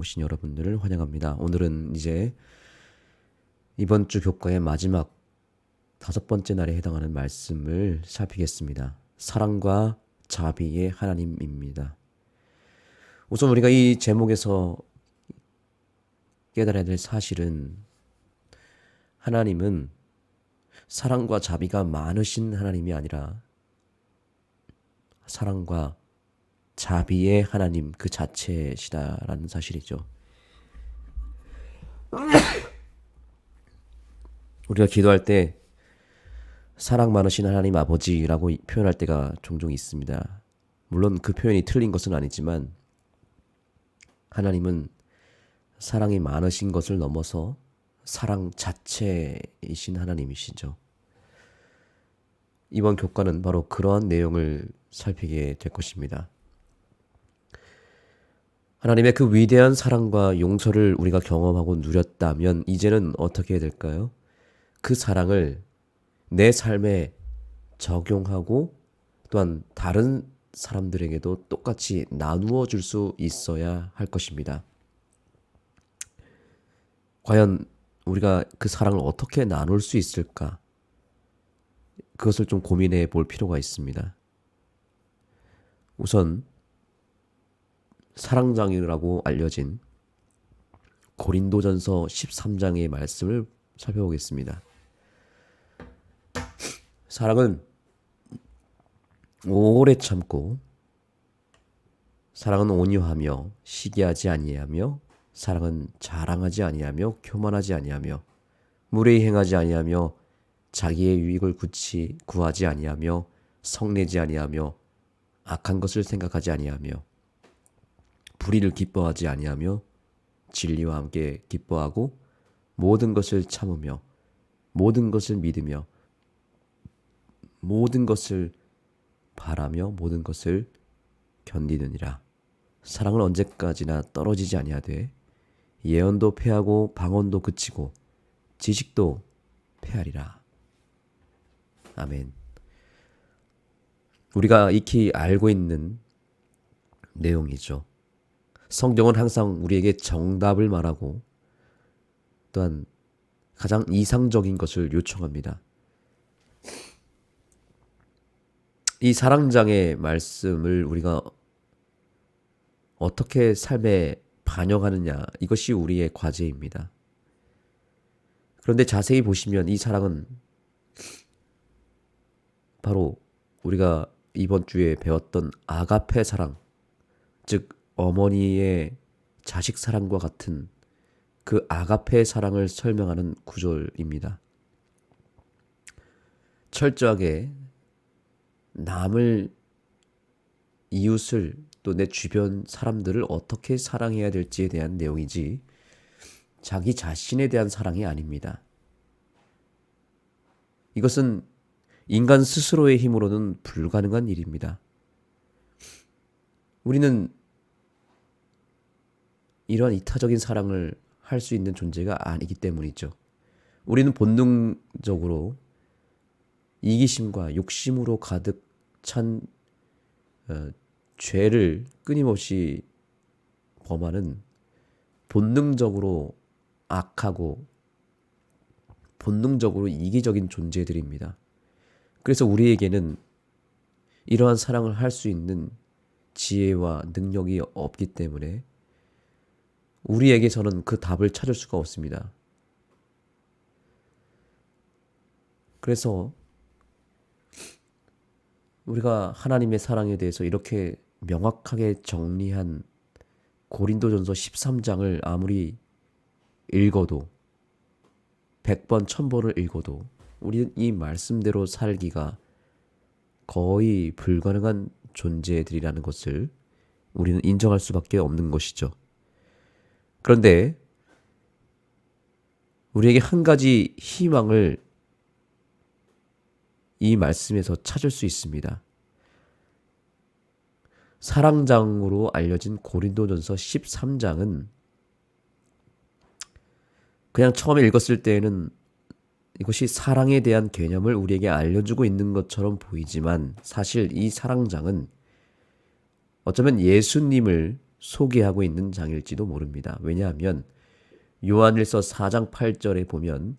오신 여러분들을 환영합니다. 오늘은 이제 이번 주 교과의 마지막 5번째 날에 해당하는 말씀을 살피겠습니다. 사랑과 자비의 하나님입니다. 우선 우리가 이 제목에서 깨달아야 될 사실은 하나님은 사랑과 자비가 많으신 하나님이 아니라 사랑과 자비의 하나님 그 자체시다라는 사실이죠. 우리가 기도할 때 사랑 많으신 하나님 아버지라고 표현할 때가 종종 있습니다. 물론 그 표현이 틀린 것은 아니지만 하나님은 사랑이 많으신 것을 넘어서 사랑 자체이신 하나님이시죠. 이번 교과는 바로 그러한 내용을 살피게 될 것입니다. 하나님의 그 위대한 사랑과 용서를 우리가 경험하고 누렸다면 이제는 어떻게 해야 될까요? 그 사랑을 내 삶에 적용하고 또한 다른 사람들에게도 똑같이 나누어 줄 수 있어야 할 것입니다. 과연 우리가 그 사랑을 어떻게 나눌 수 있을까? 그것을 좀 고민해 볼 필요가 있습니다. 우선 사랑장이라고 알려진 고린도전서 13장의 말씀을 살펴보겠습니다. 사랑은 오래 참고 사랑은 온유하며 시기하지 아니하며 사랑은 자랑하지 아니하며 교만하지 아니하며 무례히 행하지 아니하며 자기의 유익을 구하지 아니하며 성내지 아니하며 악한 것을 생각하지 아니하며 불의를 기뻐하지 아니하며 진리와 함께 기뻐하고 모든 것을 참으며 모든 것을 믿으며 모든 것을 바라며 모든 것을 견디느니라. 사랑은 언제까지나 떨어지지 아니하되 예언도 패하고 방언도 그치고 지식도 패하리라. 아멘. 우리가 익히 알고 있는 내용이죠. 성경은 항상 우리에게 정답을 말하고 또한 가장 이상적인 것을 요청합니다. 이 사랑장의 말씀을 우리가 어떻게 삶에 반영하느냐, 이것이 우리의 과제입니다. 그런데 자세히 보시면 이 사랑은 바로 우리가 이번 주에 배웠던 아가페 사랑, 즉 어머니의 자식 사랑과 같은 그 아가페 사랑을 설명하는 구절입니다. 철저하게 남을, 이웃을, 또 내 주변 사람들을 어떻게 사랑해야 될지에 대한 내용이지 자기 자신에 대한 사랑이 아닙니다. 이것은 인간 스스로의 힘으로는 불가능한 일입니다. 우리는 이러한 이타적인 사랑을 할 수 있는 존재가 아니기 때문이죠. 우리는 본능적으로 이기심과 욕심으로 가득 찬 죄를 끊임없이 범하는 본능적으로 악하고 본능적으로 이기적인 존재들입니다. 그래서 우리에게는 이러한 사랑을 할 수 있는 지혜와 능력이 없기 때문에 우리에게서는 그 답을 찾을 수가 없습니다. 그래서 우리가 하나님의 사랑에 대해서 이렇게 명확하게 정리한 고린도전서 13장을 아무리 읽어도 100번, 1000번을 읽어도 우리는 이 말씀대로 살기가 거의 불가능한 존재들이라는 것을 우리는 인정할 수밖에 없는 것이죠. 그런데 우리에게 한 가지 희망을 이 말씀에서 찾을 수 있습니다. 사랑장으로 알려진 고린도전서 13장은 그냥 처음에 읽었을 때에는 이것이 사랑에 대한 개념을 우리에게 알려주고 있는 것처럼 보이지만 사실 이 사랑장은 어쩌면 예수님을 소개하고 있는 장일지도 모릅니다. 왜냐하면 요한일서 4장 8절에 보면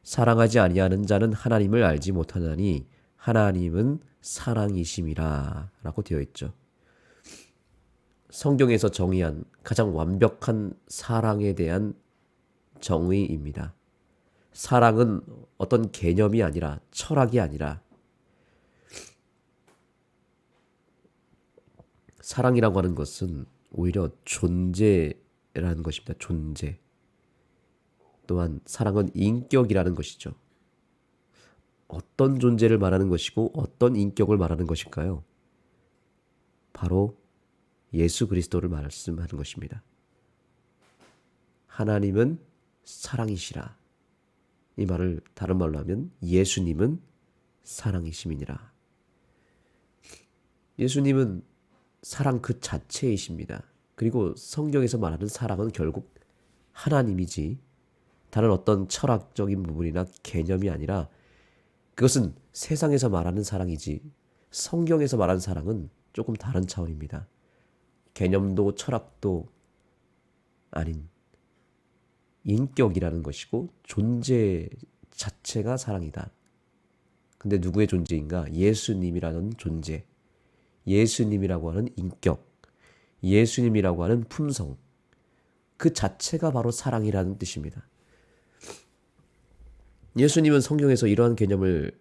사랑하지 아니하는 자는 하나님을 알지 못하나니 하나님은 사랑이심이라 라고 되어 있죠. 성경에서 정의한 가장 완벽한 사랑에 대한 정의입니다. 사랑은 어떤 개념이 아니라 철학이 아니라 사랑이라고 하는 것은 오히려 존재라는 것입니다. 존재. 또한 사랑은 인격이라는 것이죠. 어떤 존재를 말하는 것이고 어떤 인격을 말하는 것일까요? 바로 예수 그리스도를 말씀하는 것입니다. 하나님은 사랑이시라. 이 말을 다른 말로 하면 예수님은 사랑이심이니라. 예수님은 사랑 그 자체이십니다. 그리고 성경에서 말하는 사랑은 결국 하나님이지 다른 어떤 철학적인 부분이나 개념이 아니라 그것은 세상에서 말하는 사랑이지 성경에서 말하는 사랑은 조금 다른 차원입니다. 개념도 철학도 아닌 인격이라는 것이고 존재 자체가 사랑이다. 근데 누구의 존재인가? 예수님이라는 존재, 예수님이라고 하는 인격, 예수님이라고 하는 품성, 그 자체가 바로 사랑이라는 뜻입니다. 예수님은 성경에서 이러한 개념을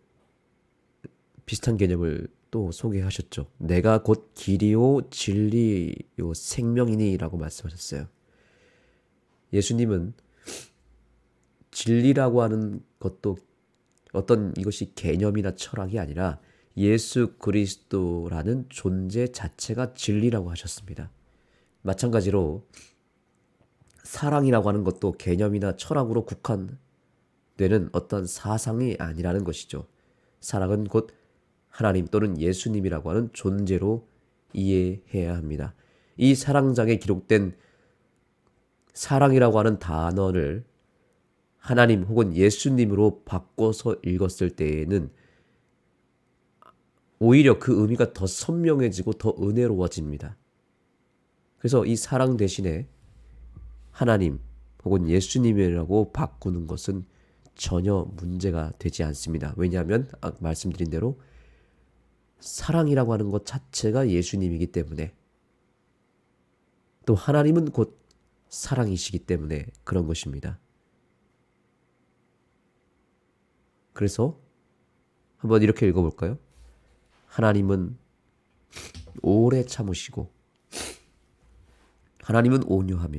비슷한 개념을 또 소개하셨죠. 내가 곧 길이요 진리요 생명이니라고 말씀하셨어요. 예수님은 진리라고 하는 것도 어떤 이것이 개념이나 철학이 아니라 예수 그리스도라는 존재 자체가 진리라고 하셨습니다. 마찬가지로 사랑이라고 하는 것도 개념이나 철학으로 국한되는 어떤 사상이 아니라는 것이죠. 사랑은 곧 하나님 또는 예수님이라고 하는 존재로 이해해야 합니다. 이 사랑장에 기록된 사랑이라고 하는 단어를 하나님 혹은 예수님으로 바꿔서 읽었을 때에는 오히려 그 의미가 더 선명해지고 더 은혜로워집니다. 그래서 이 사랑 대신에 하나님 혹은 예수님이라고 바꾸는 것은 전혀 문제가 되지 않습니다. 왜냐하면 말씀드린 대로 사랑이라고 하는 것 자체가 예수님이기 때문에 또 하나님은 곧 사랑이시기 때문에 그런 것입니다. 그래서 한번 이렇게 읽어볼까요? 하나님은 오래 참으시고 하나님은 온유하며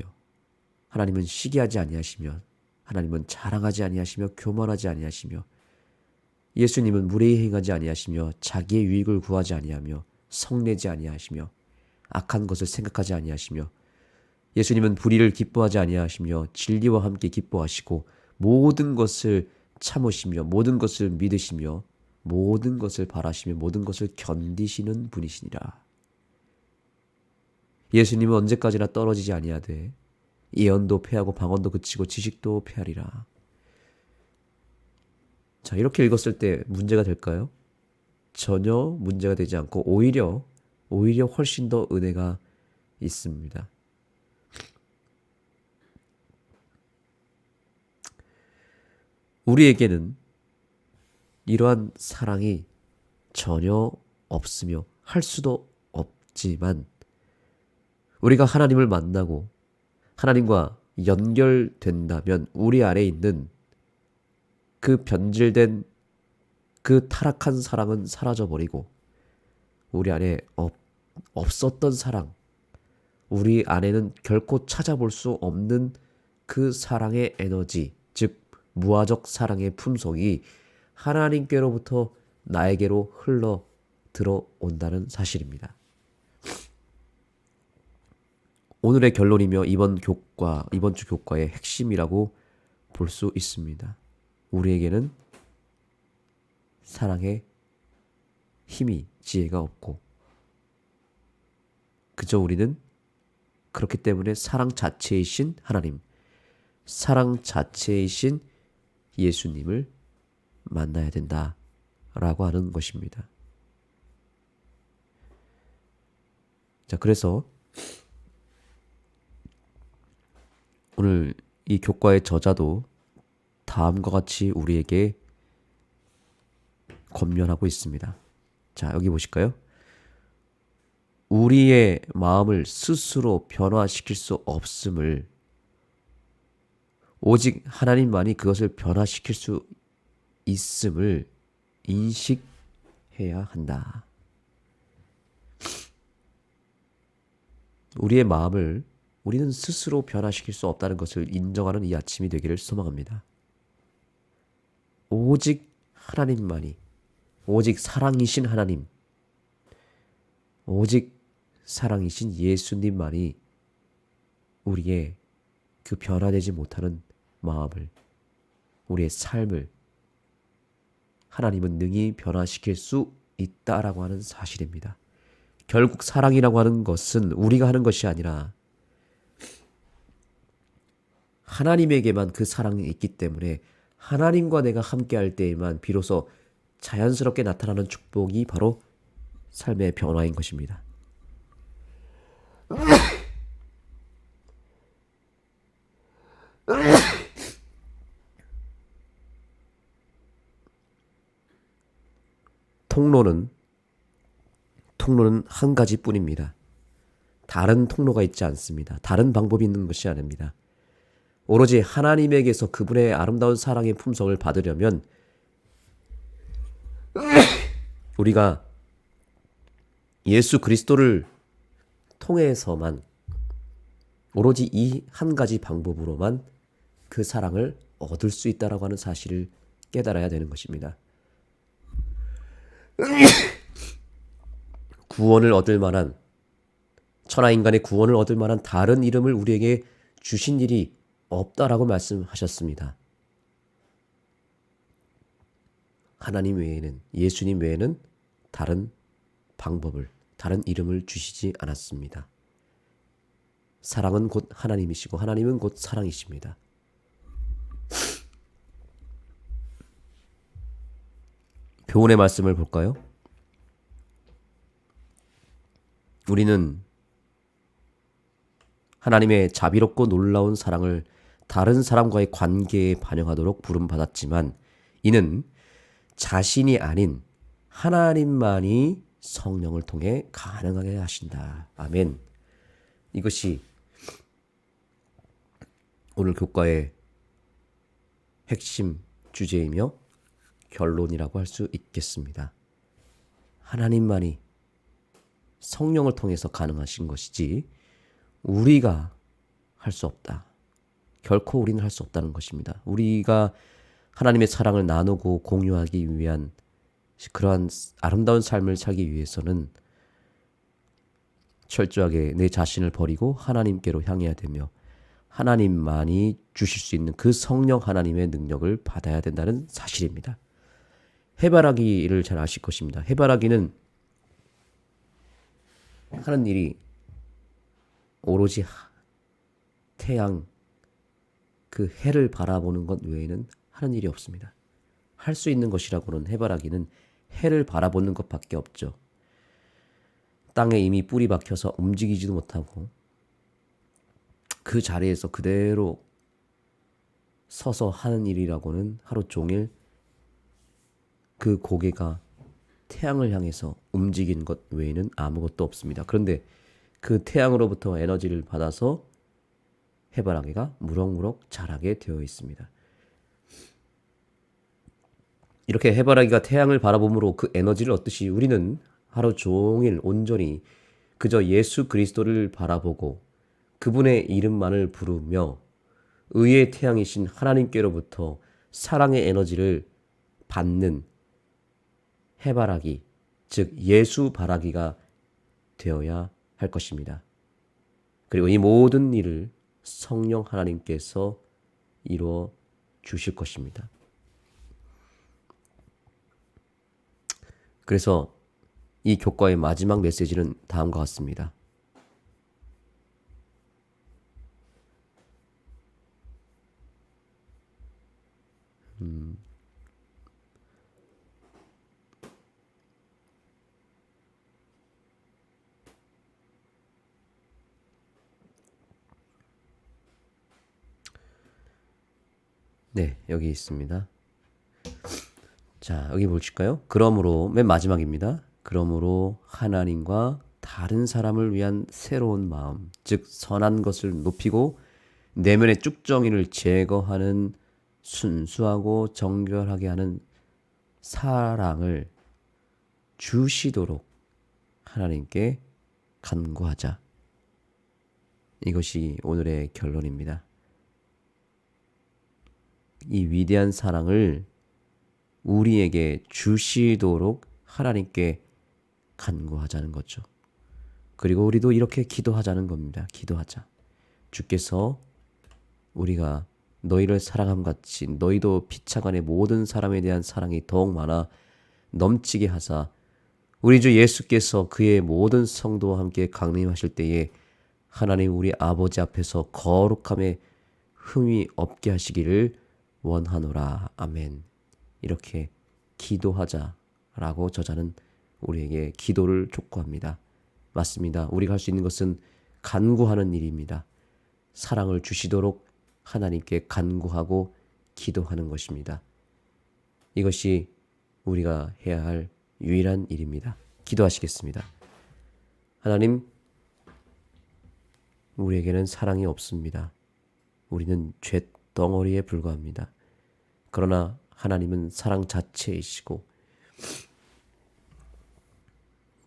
하나님은 시기하지 아니하시며 하나님은 자랑하지 아니하시며 교만하지 아니하시며 예수님은 무례히 행하지 아니하시며 자기의 유익을 구하지 아니하며 성내지 아니하시며 악한 것을 생각하지 아니하시며 예수님은 불의를 기뻐하지 아니하시며 진리와 함께 기뻐하시고 모든 것을 참으시며 모든 것을 믿으시며 모든 것을 바라시며 모든 것을 견디시는 분이시니라. 예수님은 언제까지나 떨어지지 아니하되 예언도 패하고 방언도 그치고 지식도 패하리라. 자, 이렇게 읽었을 때 문제가 될까요? 전혀 문제가 되지 않고 오히려 훨씬 더 은혜가 있습니다. 우리에게는 이러한 사랑이 전혀 없으며 할 수도 없지만 우리가 하나님을 만나고 하나님과 연결된다면 우리 안에 있는 그 변질된 그 타락한 사랑은 사라져버리고 우리 안에 없었던 사랑, 우리 안에는 결코 찾아볼 수 없는 그 사랑의 에너지, 즉 무아적 사랑의 품성이 하나님께로부터 나에게로 흘러 들어온다는 사실입니다. 오늘의 결론이며 이번 주 교과의 핵심이라고 볼 수 있습니다. 우리에게는 사랑의 힘이 지혜가 없고 그저 우리는 그렇기 때문에 사랑 자체이신 하나님, 사랑 자체이신 예수님을 만나야 된다라고 하는 것입니다. 자, 그래서 오늘 이 교과의 저자도 다음과 같이 우리에게 권면하고 있습니다. 자, 여기 보실까요? 우리의 마음을 스스로 변화시킬 수 없음을 오직 하나님만이 그것을 변화시킬 수 있음을 인식해야 한다. 우리의 마음을 우리는 스스로 변화시킬 수 없다는 것을 인정하는 이 아침이 되기를 소망합니다. 오직 하나님만이, 오직 사랑이신 하나님, 오직 사랑이신 예수님만이 우리의 그 변화되지 못하는 마음을, 우리의 삶을 하나님은 능히 변화시킬 수 있다라고 하는 사실입니다. 결국 사랑이라고 하는 것은 우리가 하는 것이 아니라 하나님에게만 그 사랑이 있기 때문에 하나님과 내가 함께할 때에만 비로소 자연스럽게 나타나는 축복이 바로 삶의 변화인 것입니다. 통로는 한 가지뿐입니다. 다른 통로가 있지 않습니다. 다른 방법이 있는 것이 아닙니다. 오로지 하나님에게서 그분의 아름다운 사랑의 품성을 받으려면 우리가 예수 그리스도를 통해서만 오로지 이 한 가지 방법으로만 그 사랑을 얻을 수 있다라고 하는 사실을 깨달아야 되는 것입니다. 구원을 얻을 만한, 천하인간의 구원을 얻을 만한 다른 이름을 우리에게 주신 일이 없다라고 말씀하셨습니다. 하나님 외에는, 예수님 외에는 다른 방법을, 다른 이름을 주시지 않았습니다. 사랑은 곧 하나님이시고 하나님은 곧 사랑이십니다. 교훈의 말씀을 볼까요? 우리는 하나님의 자비롭고 놀라운 사랑을 다른 사람과의 관계에 반영하도록 부름받았지만 이는 자신이 아닌 하나님만이 성령을 통해 가능하게 하신다. 아멘. 이것이 오늘 교과의 핵심 주제이며 결론이라고 할 수 있겠습니다. 하나님만이 성령을 통해서 가능하신 것이지 우리가 할 수 없다. 결코 우리는 할 수 없다는 것입니다. 우리가 하나님의 사랑을 나누고 공유하기 위한 그러한 아름다운 삶을 살기 위해서는 철저하게 내 자신을 버리고 하나님께로 향해야 되며 하나님만이 주실 수 있는 그 성령 하나님의 능력을 받아야 된다는 사실입니다. 해바라기를 잘 아실 것입니다. 해바라기는 하는 일이 오로지 태양, 그 해를 바라보는 것 외에는 하는 일이 없습니다. 할 수 있는 것이라고는 해바라기는 해를 바라보는 것밖에 없죠. 땅에 이미 뿌리 박혀서 움직이지도 못하고 그 자리에서 그대로 서서 하는 일이라고는 하루 종일 그 고개가 태양을 향해서 움직이는 것 외에는 아무것도 없습니다. 그런데 그 태양으로부터 에너지를 받아서 해바라기가 무럭무럭 자라게 되어 있습니다. 이렇게 해바라기가 태양을 바라봄으로 그 에너지를 얻듯이 우리는 하루 종일 온전히 그저 예수 그리스도를 바라보고 그분의 이름만을 부르며 의의 태양이신 하나님께로부터 사랑의 에너지를 받는 해바라기, 즉 예수 바라기가 되어야 할 것입니다. 그리고 이 모든 일을 성령 하나님께서 이루어 주실 것입니다. 그래서 이 교과의 마지막 메시지는 다음과 같습니다. 네, 여기 있습니다. 자, 여기 보실까요? 그러므로 맨 마지막입니다. 그러므로 하나님과 다른 사람을 위한 새로운 마음, 즉 선한 것을 높이고 내면의 쭉정이를 제거하는 순수하고 정결하게 하는 사랑을 주시도록 하나님께 간구하자. 이것이 오늘의 결론입니다. 이 위대한 사랑을 우리에게 주시도록 하나님께 간구하자는 거죠. 그리고 우리도 이렇게 기도하자는 겁니다. 기도하자. 주께서 우리가 너희를 사랑함 같이 너희도 피차간의 모든 사람에 대한 사랑이 더욱 많아 넘치게 하사 우리 주 예수께서 그의 모든 성도와 함께 강림하실 때에 하나님 우리 아버지 앞에서 거룩함에 흠이 없게 하시기를 원하노라. 아멘. 이렇게 기도하자라고 저자는 우리에게 기도를 촉구합니다. 맞습니다. 우리가 할 수 있는 것은 간구하는 일입니다. 사랑을 주시도록 하나님께 간구하고 기도하는 것입니다. 이것이 우리가 해야 할 유일한 일입니다. 기도하시겠습니다. 하나님, 우리에게는 사랑이 없습니다. 우리는 죄덩어리에 불과합니다. 그러나 하나님은 사랑 자체이시고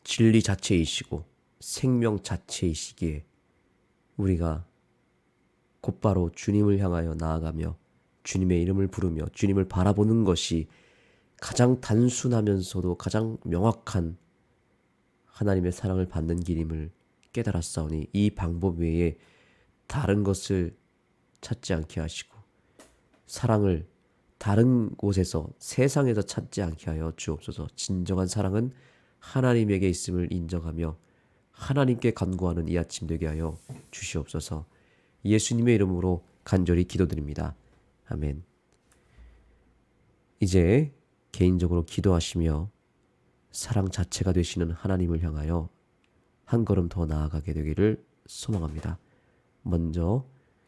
진리 자체이시고 생명 자체이시기에 우리가 곧바로 주님을 향하여 나아가며 주님의 이름을 부르며 주님을 바라보는 것이 가장 단순하면서도 가장 명확한 하나님의 사랑을 받는 길임을 깨달았사오니 이 방법 외에 다른 것을 찾지 않게 하시고 사랑을 다른 곳에서 세상에서 찾지 않게 하여 주옵소서. 진정한 사랑은 하나님에게 있음을 인정하며 하나님께 간구하는 이 아침 되게 하여 주시옵소서. 예수님의 이름으로 간절히 기도드립니다. 아멘. 이제 개인적으로 기도하시며 사랑 자체가 되시는 하나님을 향하여 한 걸음 더 나아가게 되기를 소망합니다. 먼저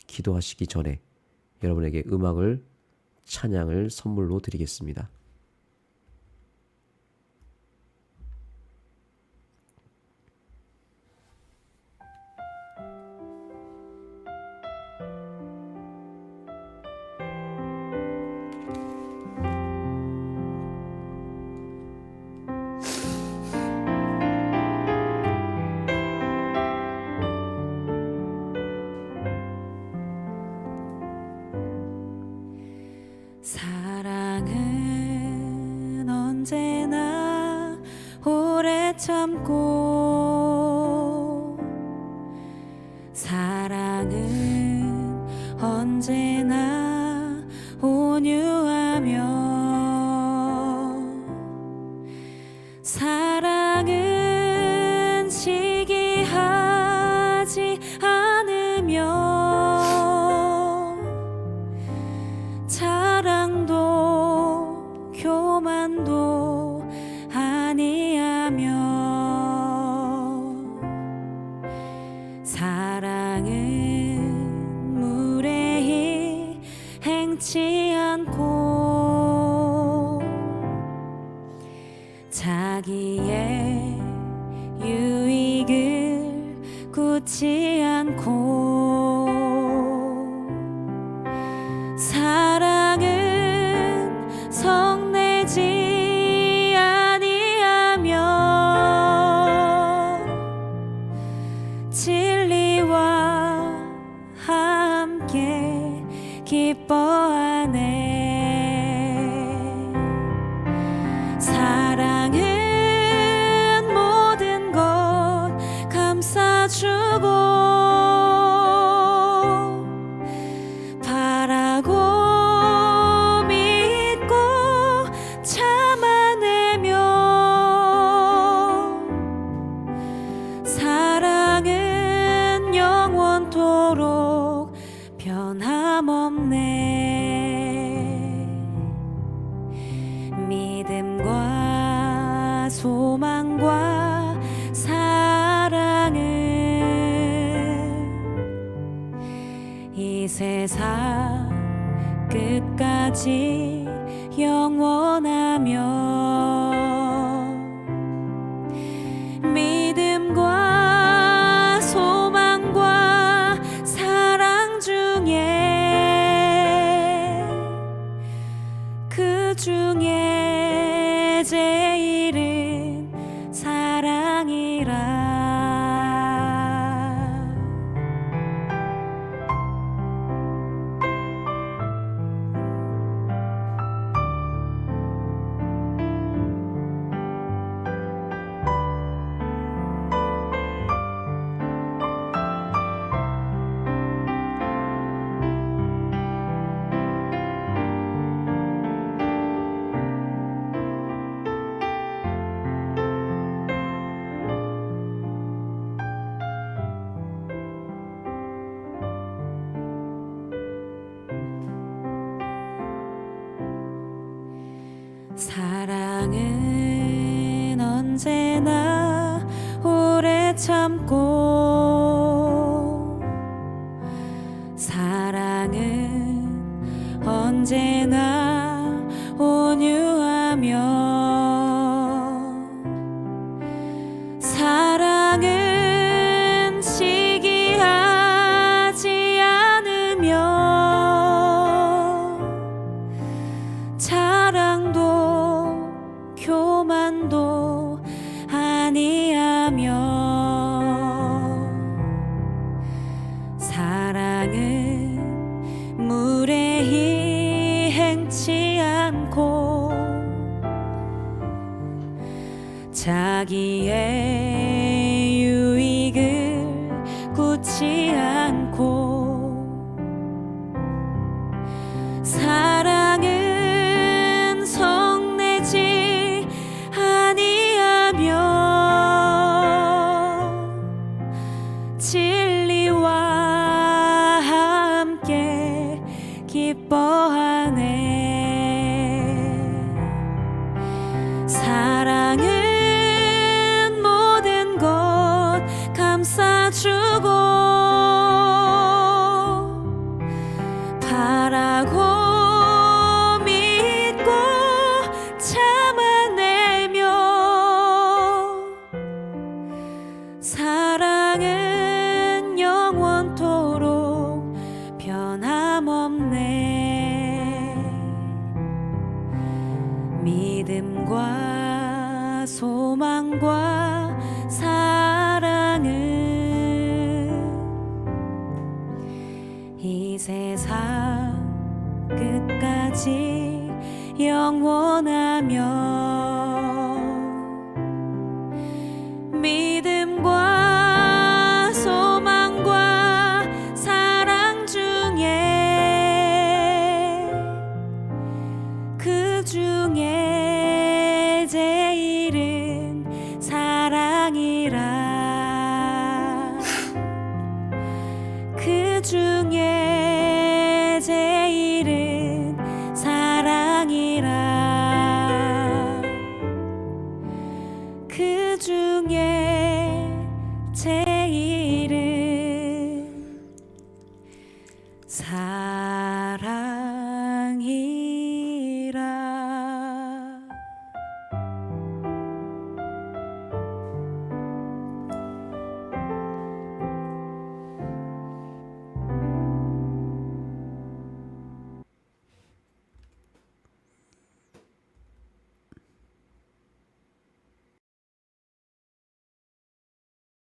기도하시기 전에 여러분에게 음악을 찬양을 선물로 드리겠습니다. 사랑은 언제나 오래 참고 사랑은 언제나 온유하며 사랑은 시기하지 않으며 자랑도 교만도 아니하며 사랑은 무례히 행치 않고 자기의 유익을 굳지 않고 사랑은 성내지 아니하며 진리와 함께 기뻐하네. 사랑은 모든 것 감싸주고 바라고 믿고 참아내며 사랑은 영원토록 변함없네. 믿음과 소망과 사랑은 이 세상 끝까지 영원하며 믿음과 소망과 사랑 중에 그 중에 제일은 사랑이라. 사랑은 언제나 오래 참고 사랑은 언제나 온유하며 사랑은 시기하지 않으며 자랑도 교만도 아니하며 사랑은 무례히 행치 않고 자기의 유익을 굳지 않고 사랑은 성내지 아니하며 진리와 함께 기뻐하네. 사랑은 모든 것 감싸주고 바라고 믿고 참아내며 사랑은 영원토록 변함없네. 믿음과 소망과 사랑은 이 세상 끝까지 영원하며 믿음과 소망과 사랑 중에 그 중에 제일은 사랑이라. 그 중에 제일은 사랑이라. 그 중에 제일은 사랑.